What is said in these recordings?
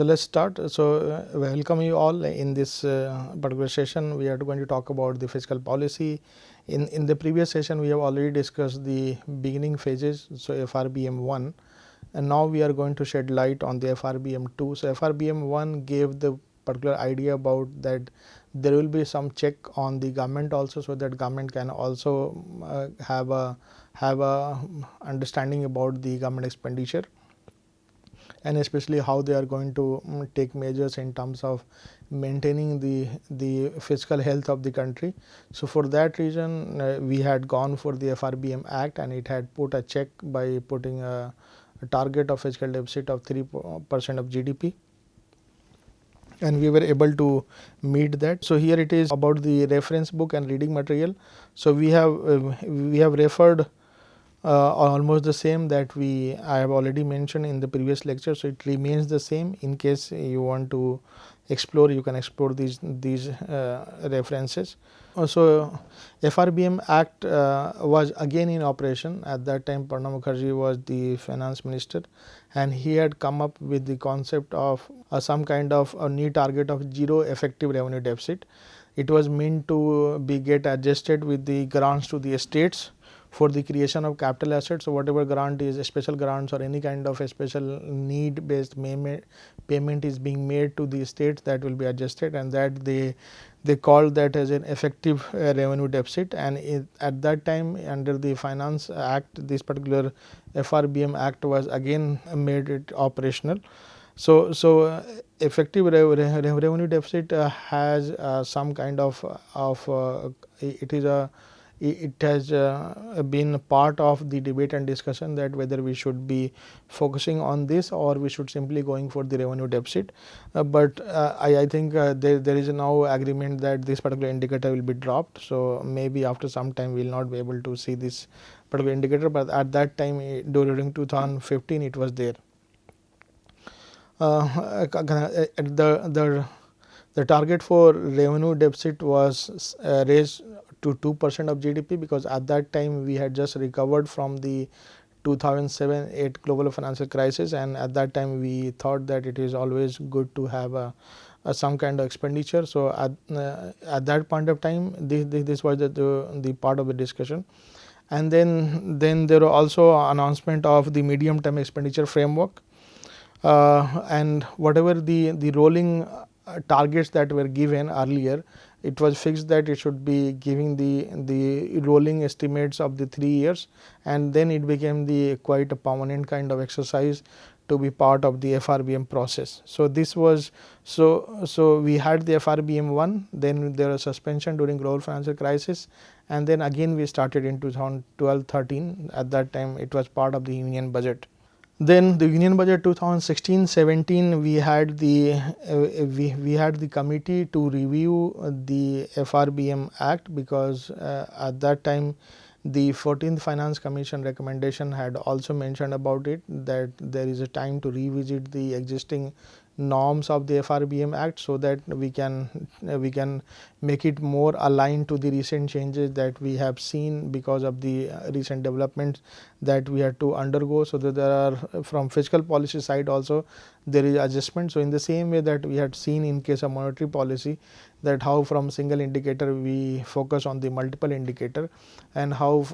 So, let us start. So, welcome you all in this particular session. We are going to talk about the fiscal policy. In the previous session, we have already discussed the beginning phases, so FRBM 1, and now we are going to shed light on the FRBM 2. So, FRBM 1 gave the particular idea about that there will be some check on the government also, so that government can also have a understanding about the government expenditure, and especially how they are going to take measures in terms of maintaining the fiscal health of the country. So, for that reason we had gone for the FRBM Act, and it had put a check by putting a target of fiscal deficit of 3% of GDP, and we were able to meet that. So, here it is about the reference book and reading material. So, we have referred almost the same that I have already mentioned in the previous lecture. So, it remains the same. In case you want to explore, you can explore these references. So, FRBM Act was again in operation. At that time Pranab Mukherjee was the finance minister, and he had come up with the concept of some kind of a new target of zero effective revenue deficit. It was meant to get adjusted with the grants to the states for the creation of capital assets. So, whatever grant is special grants or any kind of a special need based payment is being made to the states, that will be adjusted, and that they called that as an effective revenue deficit. And at that time under the Finance Act, this particular FRBM Act was again made it operational. So, effective revenue deficit has some kind of it has been part of the debate and discussion that whether we should be focusing on this or we should simply going for the revenue deficit. But I think there is now agreement that this particular indicator will be dropped. So, maybe after some time we will not be able to see this particular indicator, but at that time during 2015 it was there. The target for revenue deficit was raised to 2% of GDP, because at that time we had just recovered from the 2007-8 global financial crisis, and at that time we thought that it is always good to have some kind of expenditure. So, at that point of time this was the part of the discussion. And then there was also announcement of the medium term expenditure framework, and whatever the rolling targets that were given earlier, it was fixed that it should be giving the rolling estimates of the 3 years, and then it became the quite a permanent kind of exercise to be part of the FRBM process. So, this was so we had the FRBM 1, then there was suspension during global financial crisis, and then again we started in 2012-13. At that time it was part of the union budget. Then the union budget 2016-17, we had the committee to review the FRBM Act, because at that time the 14th Finance Commission recommendation had also mentioned about it, that there is a time to revisit the existing norms of the FRBM Act, so that we can make it more aligned to the recent changes that we have seen because of the recent developments that we had to undergo. So, that there are from fiscal policy side also there is adjustment. So, in the same way that we had seen in case of monetary policy, that how from single indicator we focus on the multiple indicator, and how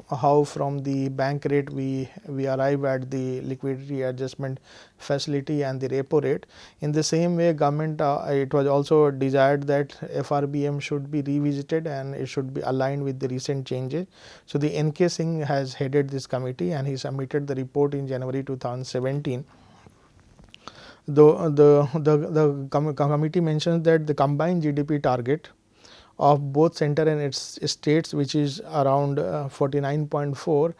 from the bank rate we arrive at the liquidity adjustment facility and the repo rate. In the same way government it was also desired that FRBM should be revisited and it should be aligned with the recent changes. So, the N.K. Singh has headed this committee, and he submitted the report in January 2017. The committee mentions that the combined GDP target of both center and its states, which is around 49.4,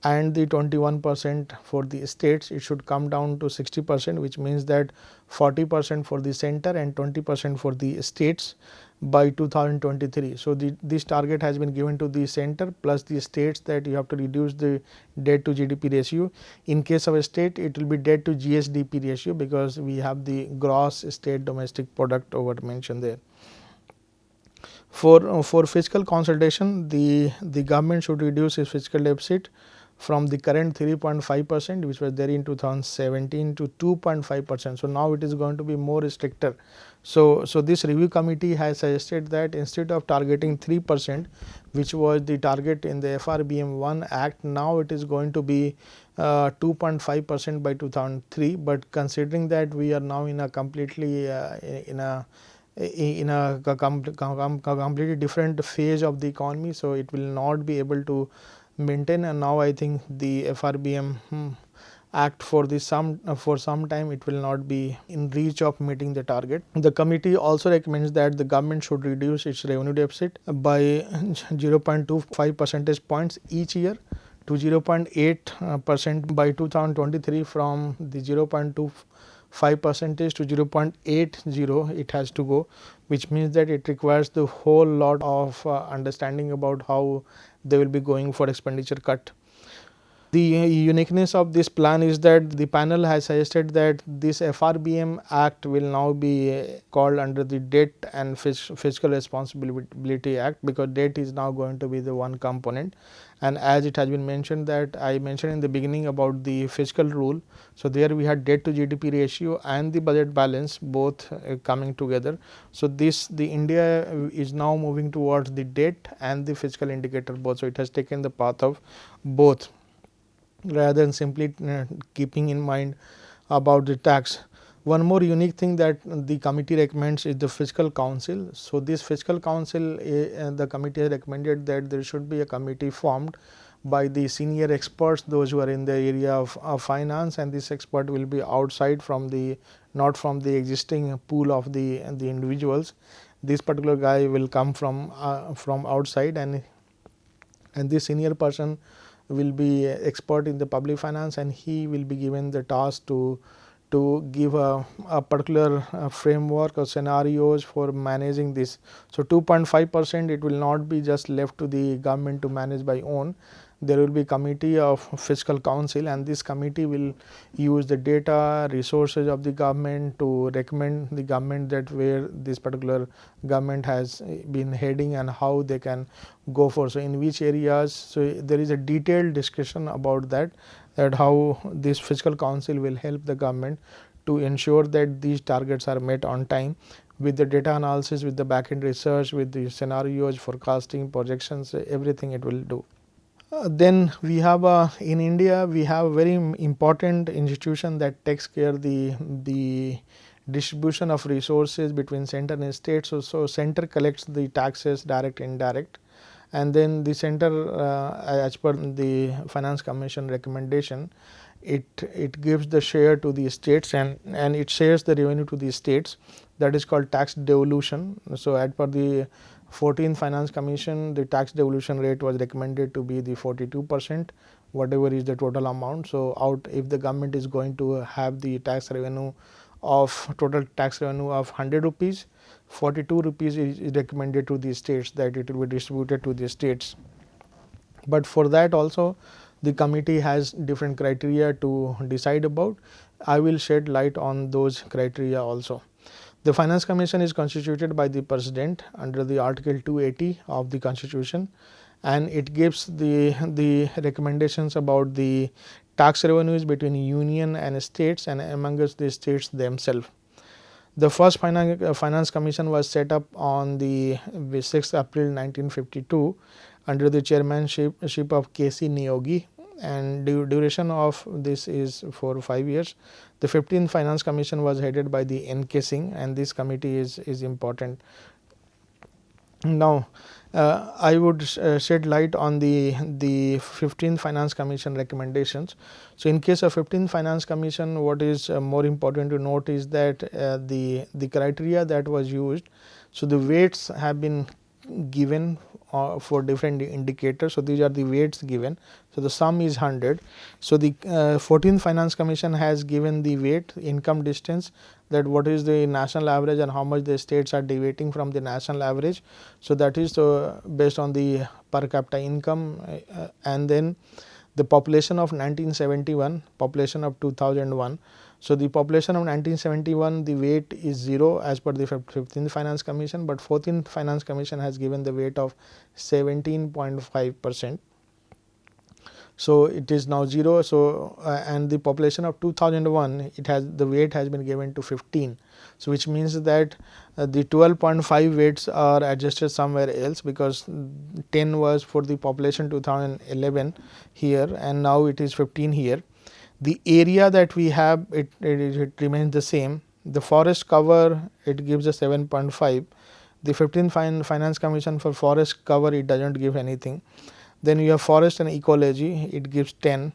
and the 21% for the states, it should come down to 60%, which means that 40% for the center and 20% for the states by 2023. So, this target has been given to the center plus the states, that you have to reduce the debt to GDP ratio. In case of a state, it will be debt to GSDP ratio, because we have the gross state domestic product over mentioned there. For fiscal consolidation, the government should reduce its fiscal deficit from the current 3.5% which was there in 2017 to 2.5%. So now it is going to be more stricter. So this review committee has suggested that instead of targeting 3%, which was the target in the FRBM Act, now it is going to be 2.5% by 2003. But considering that we are now in a completely completely different phase of the economy, so it will not be able to maintain, and now I think the FRBM Act for some time it will not be in reach of meeting the target. The committee also recommends that the government should reduce its revenue deficit by 0.25 percentage points each year to 0.8% by 2023, from the 0.25% to 0.80 it has to go, which means that it requires the whole lot of understanding about how they will be going for expenditure cut. The uniqueness of this plan is that the panel has suggested that this FRBM Act will now be called under the Debt and Fiscal Responsibility Act, because debt is now going to be the one component. And as it has been mentioned, that I mentioned in the beginning about the fiscal rule, so there we had debt to GDP ratio and the budget balance both coming together. So the India is now moving towards the debt and the fiscal indicator both. So it has taken the path of both, rather than simply keeping in mind about the tax. One more unique thing that the committee recommends is the fiscal council. So this fiscal council, the committee has recommended that there should be a committee formed by the senior experts, those who are in the area of finance, and this expert will be outside from the, not from the existing pool of the individuals. This particular guy will come from outside, and this senior person will be expert in the public finance, and he will be given the task to give a particular framework or scenarios for managing this. So 2.5% it will not be just left to the government to manage by own. There will be committee of fiscal council, and this committee will use the data resources of the government to recommend the government that where this particular government has been heading and how they can go for, so in which areas. So there is a detailed discussion about that how this fiscal council will help the government to ensure that these targets are met on time, with the data analysis, with the back end research, with the scenarios, forecasting, projections, everything it will do. Then we have in India we have a very important institution that takes care the distribution of resources between center and state. So center collects the taxes, direct, indirect, and then the center as per the Finance Commission recommendation, it gives the share to the states, and it shares the revenue to the states. That is called tax devolution. So as per the 14th Finance Commission, the tax devolution rate was recommended to be the 42%, whatever is the total amount. So if the government is going to have the tax revenue of total tax revenue of 100 rupees, 42 rupees is recommended to the states, that it will be distributed to the states. But for that also the committee has different criteria to decide about. I will shed light on those criteria also. The Finance Commission is constituted by the President under the Article 280 of the Constitution, and it gives the recommendations about the tax revenues between union and states and amongst the states themselves. The first Finance Commission was set up on the 6th April 1952 under the chairmanship of K.C. Neogi, and the duration of this is for 5 years. The 15th Finance Commission was headed by the N.K. Singh, and this committee is important. Now I would shed light on the 15th Finance Commission recommendations. So in case of 15th Finance Commission, what is more important to note is that the criteria that was used, so the weights have been given for different indicators. So these are the weights given. So the sum is 100. So the 14th Finance Commission has given the weight, income distance, that what is the national average and how much the states are deviating from the national average. So that is based on the per capita income, and then the population of 1971, population of 2001. So the population of 1971, the weight is 0 as per the 15th Finance Commission, but 14th Finance Commission has given the weight of 17.5%. So it is now 0. So and the population of 2001, it has the weight has been given to 15. So which means that the 12.5 weights are adjusted somewhere else, because 10 was for the population 2011 here, and now it is 15 here. The area that we have, it remains the same. The forest cover, it gives a 7.5. The 15th Finance Commission for forest cover, it doesn't give anything. Then you have forest and ecology, it gives 10.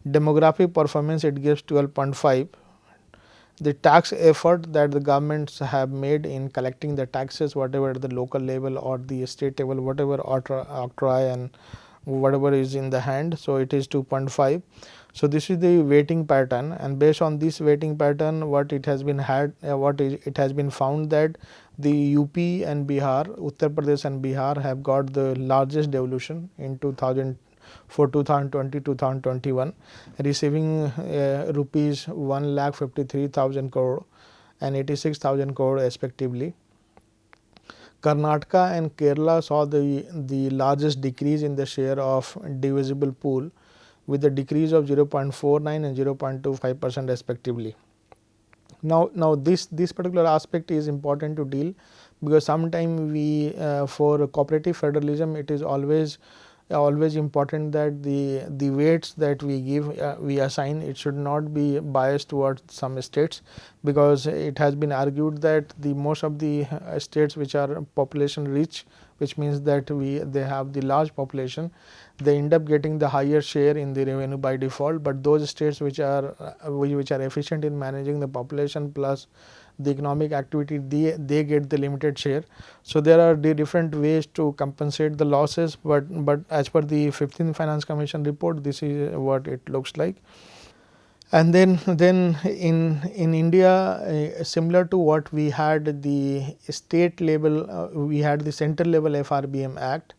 Demographic performance, it gives 12.5. The tax effort that the governments have made in collecting the taxes, whatever at the local level or the state level, whatever octroi and whatever is in the hand, so it is 2.5. So this is the weighting pattern, and based on this weighting pattern, what it has been it has been found that the UP and Bihar, Uttar Pradesh and Bihar have got the largest devolution in 2020-2021, receiving rupees 1,53,000 crore and 86,000 crore respectively. Karnataka and Kerala saw the largest decrease in the share of divisible pool, with a decrease of 0.49 and 0.25% respectively. Now this particular aspect is important to deal, because sometimes we for cooperative federalism, it is always important that the weights that we give, we assign, it should not be biased towards some states, because it has been argued that the most of the states which are population rich, which means that they have the large population, they end up getting the higher share in the revenue by default. But those states which are efficient in managing the population plus the economic activity, they get the limited share. So there are the different ways to compensate the losses, but as per the 15th Finance Commission report, this is what it looks like. And then in India, similar to what we had the state level, we had the central level FRBM Act.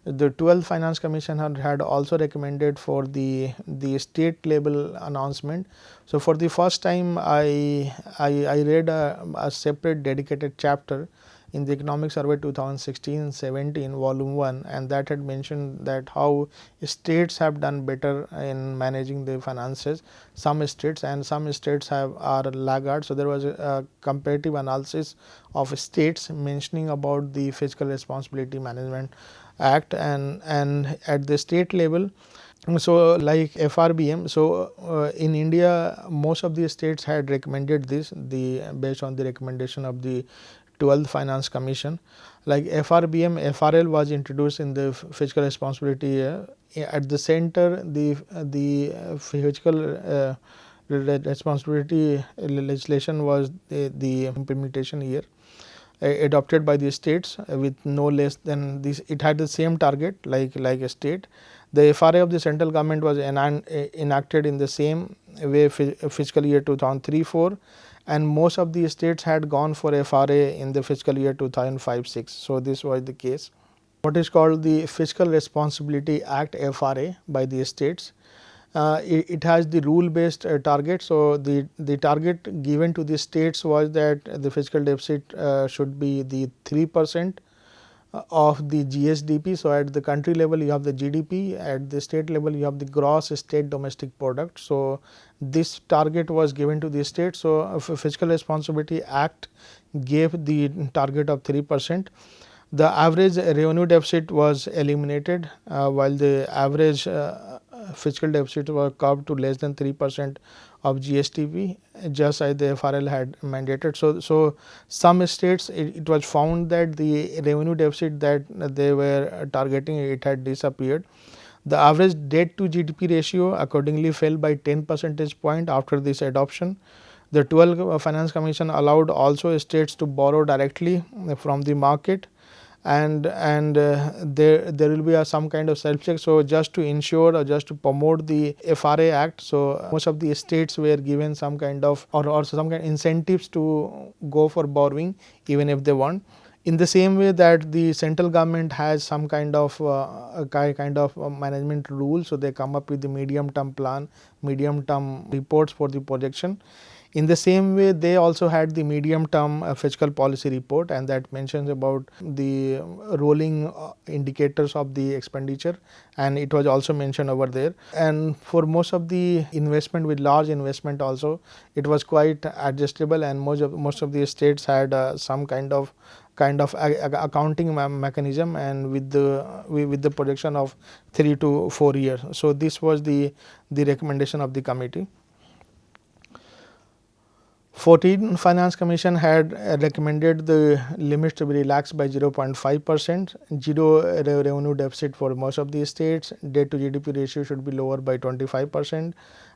The 12th Finance Commission had also recommended for the state level announcement. So for the first time, I read a separate dedicated chapter in the Economic Survey 2016-17 volume 1, and that had mentioned that how states have done better in managing the finances, some states, and some states are laggards. So there was a comparative analysis of states mentioning about the Fiscal Responsibility Management Act and at the state level. So like FRBM, so in India, most of the states had recommended this, based on the recommendation of the 12th Finance Commission. Like FRBM, FRL was introduced in the fiscal responsibility. At the center, the fiscal responsibility legislation was the implementation here, adopted by the states with no less than this. It had the same target like a state. The FRA of the central government was enacted in the same way fiscal year 2003-4, and most of the states had gone for FRA in the fiscal year 2005-6. So this was the case. What is called the Fiscal Responsibility Act FRA by the states. It has the rule based target. So the target given to the states was that the fiscal deficit should be the 3% of the GSDP. So at the country level you have the GDP, at the state level you have the gross state domestic product. So this target was given to the state. So Fiscal Responsibility Act gave the target of 3%. The average revenue deficit was eliminated, while the average fiscal deficit was curbed to less than 3% of GSDP, just as the FRL had mandated. So some states, it was found that the revenue deficit that they were targeting, it had disappeared. The average debt to GDP ratio accordingly fell by 10 percentage point after this adoption. The 12th Finance Commission allowed also states to borrow directly from the market, and there will be some kind of self check. So just to ensure or just to promote the FRA Act, so most of the states were given some kind of or some kind of incentives to go for borrowing even if they want. In the same way that the central government has some kind of management rule, so they come up with the medium term plan, medium term reports for the projection. In the same way, they also had the medium term fiscal policy report, and that mentions about the rolling indicators of the expenditure, and it was also mentioned over there. And for most of the investment, with large investment also, it was quite adjustable, and most of the states had some kind of accounting mechanism, and with the projection of 3 to 4 years. So this was the recommendation of the committee. 14 Finance Commission had recommended the limits to be relaxed by 0.5%, zero revenue deficit for most of the states, debt to GDP ratio should be lower by 25%,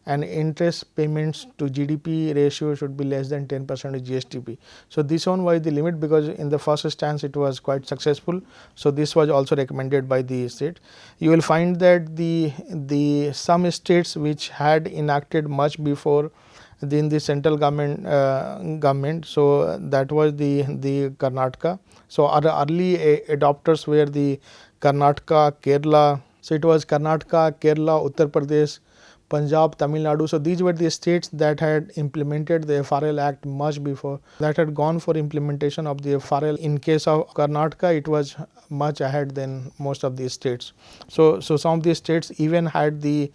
and interest payments to GDP ratio should be less than 10% of GSTP. So this one was the limit, because in the first stance it was quite successful. So this was also recommended by the state. You will find that the some states which had enacted much before in the central government, so that was the Karnataka. So our early adopters were the Karnataka, Kerala. So it was Karnataka, Kerala, Uttar Pradesh, Punjab, Tamil Nadu. So these were the states that had implemented the FRL Act much before, that had gone for implementation of the FRL. In case of Karnataka, it was much ahead than most of the states. So some of the states even had the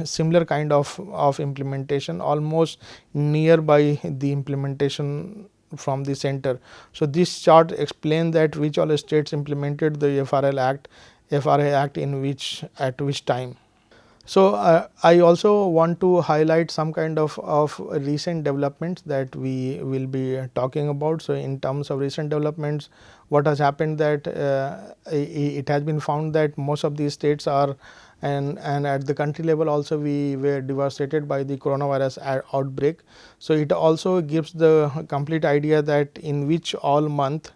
similar kind of implementation, almost nearby the implementation from the center. So this chart explains that which all states implemented the FRA Act in which, at which time. So I also want to highlight some kind of recent developments that we will be talking about. So in terms of recent developments, what has happened, that it has been found that most of these states are, and at the country level also, we were devastated by the coronavirus outbreak. So it also gives the complete idea that in which all month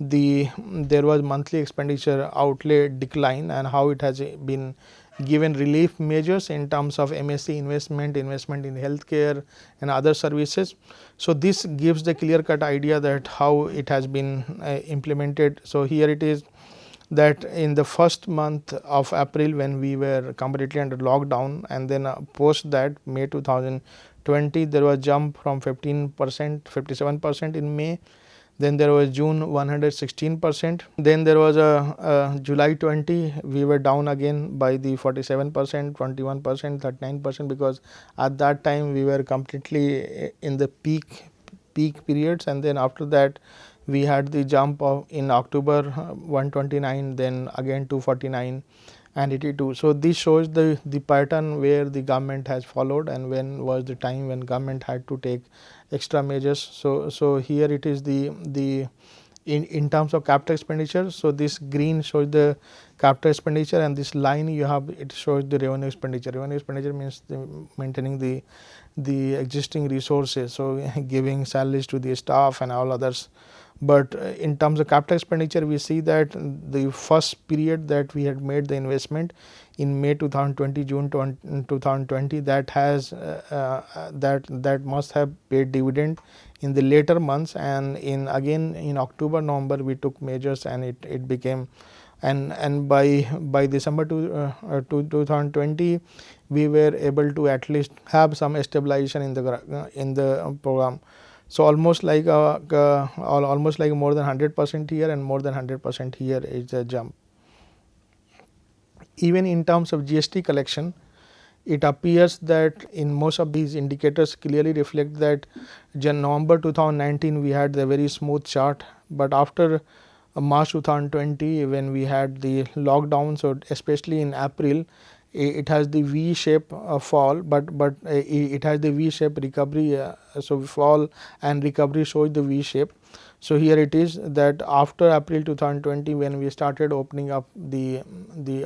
there was monthly expenditure outlay decline, and how it has been given relief measures in terms of MSC investment in healthcare and other services. So this gives the clear cut idea that how it has been implemented. So here it is that in the first month of April, when we were completely under lockdown, and then post that May 2020, there was jump from 15%, 57% in May. Then there was June 116%. Then there was a July 20, we were down again by the 47%, 21%, 39%, because at that time we were completely in the peak periods. And then after that we had the jump of in October 129, then again 249 and 82. So this shows the pattern where the government has followed, and when was the time when government had to take extra measures. So here it is the in terms of capital expenditure. So this green shows the capital expenditure, and this line you have, it shows the revenue expenditure. Revenue expenditure means maintaining the existing resources, so giving salaries to the staff and all others. But in terms of capital expenditure, we see that the first period that we had made the investment in May 2020, June 2020, that has that must have paid dividend in the later months, and again in October, November we took measures, and it became, and by December 2020 we were able to at least have some stabilization in the program. So almost like more than 100% here and more than 100% here is a jump. Even in terms of GST collection, it appears that in most of these indicators clearly reflect that November 2019 we had the very smooth chart, but after March 2020 when we had the lockdown, so especially in April, it has the V shape fall, but it has the V shape recovery. So fall and recovery shows the V shape. So here it is that after April 2020, when we started opening up the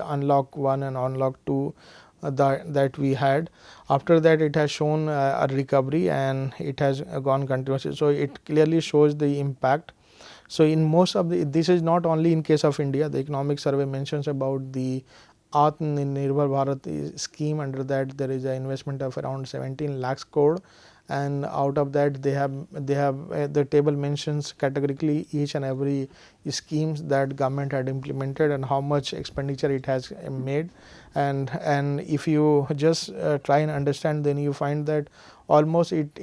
unlock 1 and unlock 2 that we had, after that it has shown a recovery, and it has gone continuously. So it clearly shows the impact. So in most of this is not only in case of India. The economic survey mentions about the Atmanirbhar Bharat scheme. Under that there is an investment of around 17 lakhs crore, and out of that they have the table mentions categorically each and every schemes that government had implemented and how much expenditure it has made. And if you just try and understand, then you find that almost it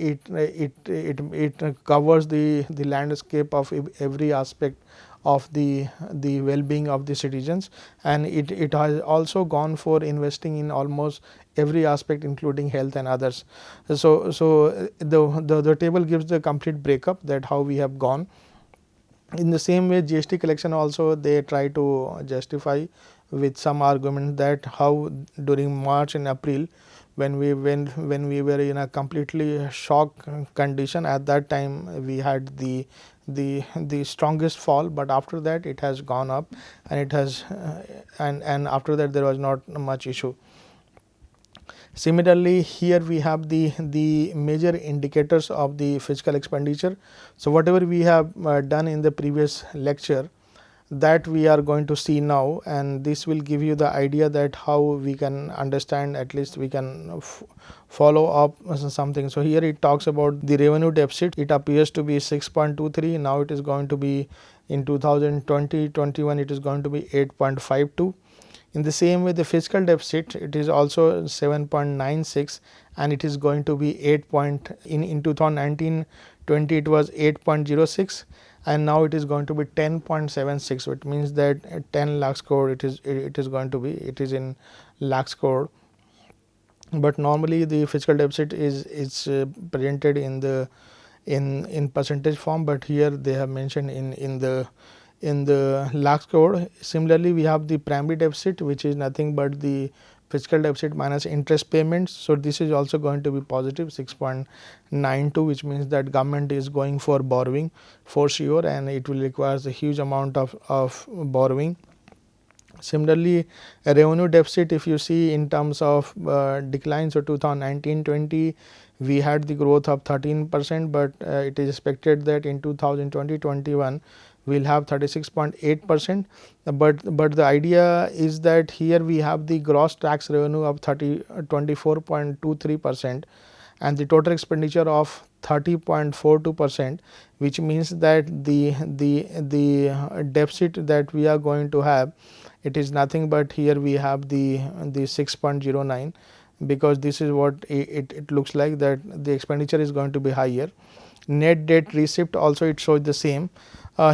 covers the landscape of every aspect of the well-being of the citizens, and it has also gone for investing in almost every aspect including health and others. So the table gives the complete breakup that how we have gone. In the same way, GST collection also they try to justify with some argument that how during March and April, when we were in a completely shock condition, at that time we had the strongest fall, but after that it has gone up, and it has and after that there was not much issue. Similarly, here we have the major indicators of the fiscal expenditure. So whatever we have done in the previous lecture, that we are going to see now, and this will give you the idea that how we can understand, at least we can follow up something. So here it talks about the revenue deficit. It appears to be 6.23. Now it is going to be in 2020-21 it is going to be 8.52. In the same way, the fiscal deficit, it is also 7.96, and it is going to be 8 in 2019-20 it was 8.06, and now it is going to be 10.76. So it means that 10 lakhs crore it is going to be, it is in lakhs crore. But normally the fiscal deficit is presented in the in percentage form, but here they have mentioned in the lakhs crore. Similarly, we have the primary deficit, which is nothing but the fiscal deficit minus interest payments. So this is also going to be positive 6.92, which means that government is going for borrowing for sure, and it will require a huge amount of borrowing. Similarly, a revenue deficit, if you see in terms of decline, so 2019-20 we had the growth of 13%, but it is expected that in 2020-21 we will have 36.8%. But the idea is that here we have the gross tax revenue of 24.23%, and the total expenditure of 30.42%, which means that the deficit that we are going to have, it is nothing but here we have the 6.09, because this is what it looks like, that the expenditure is going to be higher. Net debt receipt also it shows the same.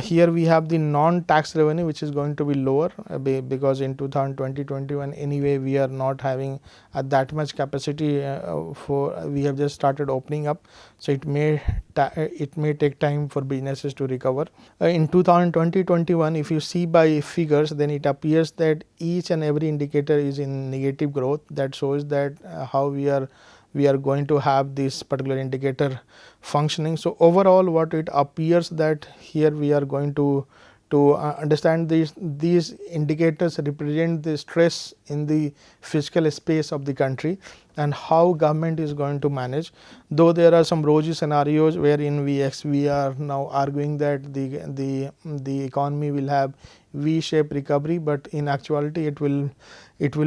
Here we have the non-tax revenue, which is going to be lower because in 2020-21 anyway we are not having that much capacity for we have just started opening up, so it may take time for businesses to recover. In 2020-21 if you see by figures, then it appears that each and every indicator is in negative growth. That shows that how we are going to have this particular indicator functioning. So overall what it appears that here we are going to understand these indicators represent the stress in the fiscal space of the country and how government is going to manage. Though there are some rosy scenarios wherein we are now arguing that the economy will have V-shaped recovery, but in actuality it will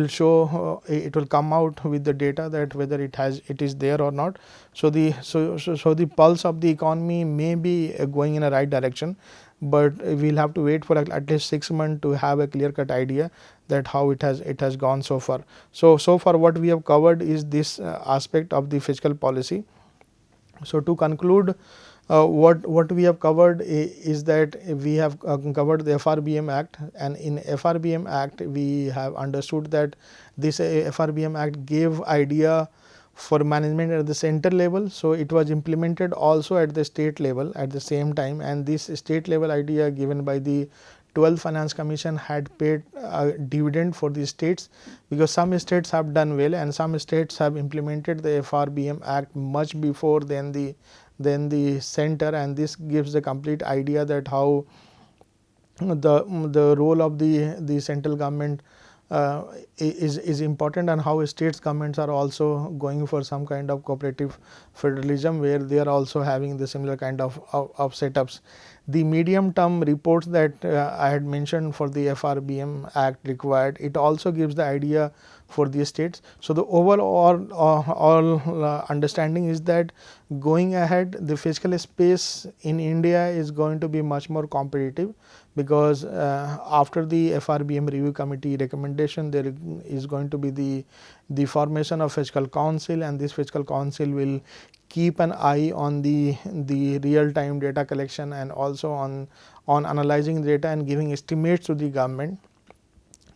show it will come out with the data that whether it is there or not. So the pulse of the economy may be going in a right direction, but we will have to wait for at least 6 months to have a clear cut idea that how it has gone so far. So far what we have covered is this aspect of the fiscal policy. So to conclude, what we have covered is that we have covered the FRBM Act, and in FRBM Act we have understood that this FRBM Act gave idea for management at the center level. So it was implemented also at the state level at the same time, and this state level idea given by the 12th Finance Commission had paid a dividend for the states, because some states have done well and some states have implemented the FRBM Act much before than the center, and this gives the complete idea that how the role of the central government is important, and how states governments are also going for some kind of cooperative federalism where they are also having the similar kind of setups. The medium term reports that I had mentioned for the FRBM Act required, it also gives the idea for the states. So, the overall all understanding is that going ahead, the fiscal space in India is going to be much more competitive, because after the FRBM review committee recommendation, there is going to be the formation of fiscal council, and this fiscal council will keep an eye on the real time data collection, and also on analyzing data and giving estimates to the government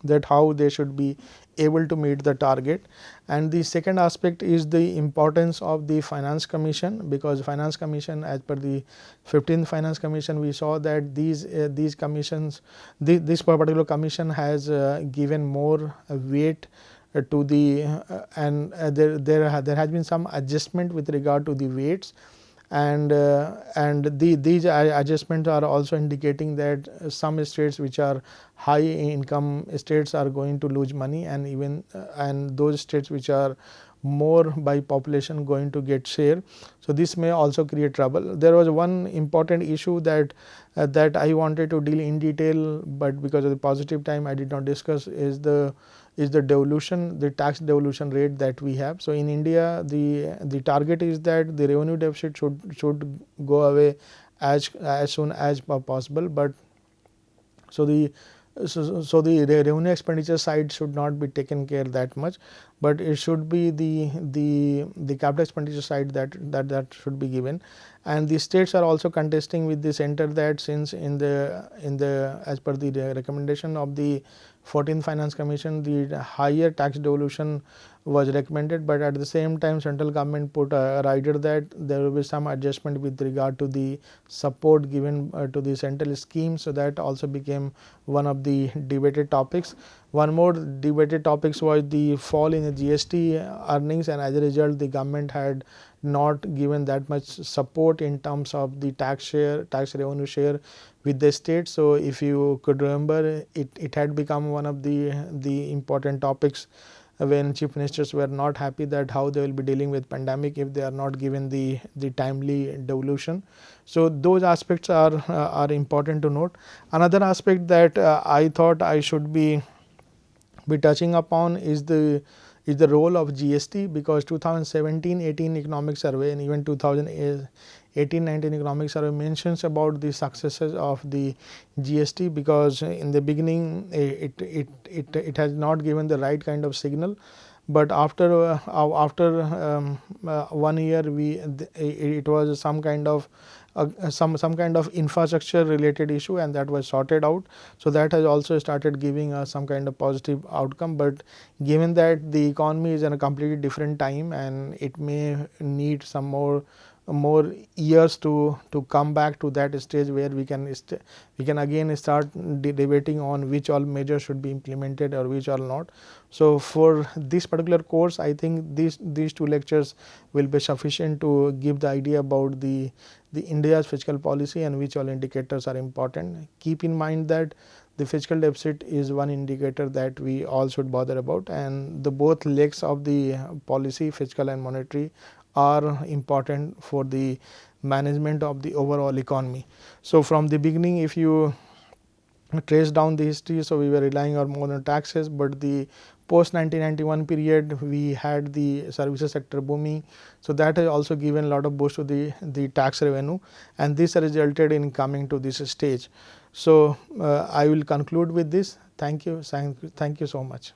that how they should be able to meet the target. And the second aspect is the importance of the finance commission, because finance commission, as per the 15th finance commission, we saw that these commissions, this particular commission has given more weight to the there has been some adjustment with regard to the weights, and these adjustments are also indicating that some states which are high income states are going to lose money, and even and those states which are more by population going to get share. So, this may also create trouble. There was one important issue that I wanted to deal in detail, but because of the positive time I did not discuss, is the devolution, the tax devolution rate that we have. So, in India, the target is that the revenue deficit should go away as soon as possible, but so the revenue expenditure side should not be taken care that much, but it should be the capital expenditure side that should be given. And the states are also contesting with the center that, since in the as per the recommendation of the 14th Finance Commission, the higher tax devolution was recommended, but at the same time central government put a rider that there will be some adjustment with regard to the support given to the central scheme. So, that also became one of the debated topics. One more debated topics was the fall in the GST earnings, and as a result the government had not given that much support in terms of the tax revenue share with the state. So, if you could remember, it had become one of the important topics when chief ministers were not happy that how they will be dealing with pandemic if they are not given the timely devolution. So, those aspects are important to note. Another aspect that I thought I should be touching upon is the role of GST, because 2017-18 economic survey and even 2018-19 economic survey mentions about the successes of the GST, because in the beginning it has not given the right kind of signal, but after 1 year it was some kind of some kind of infrastructure related issue, and that was sorted out. So, that has also started giving us some kind of positive outcome, but given that the economy is in a completely different time and it may need some more years to come back to that stage where we can again start debating on which all measures should be implemented or which all not. So, for this particular course, I think these two lectures will be sufficient to give the idea about the India's fiscal policy and which all indicators are important. Keep in mind that the fiscal deficit is one indicator that we all should bother about, and the both legs of the policy, fiscal and monetary, are important for the management of the overall economy. So, from the beginning, if you trace down the history, so we were relying on more on taxes, but the post 1991 period we had the services sector booming. So, that has also given a lot of boost to the tax revenue, and this resulted in coming to this stage. So, I will conclude with this. Thank you so much.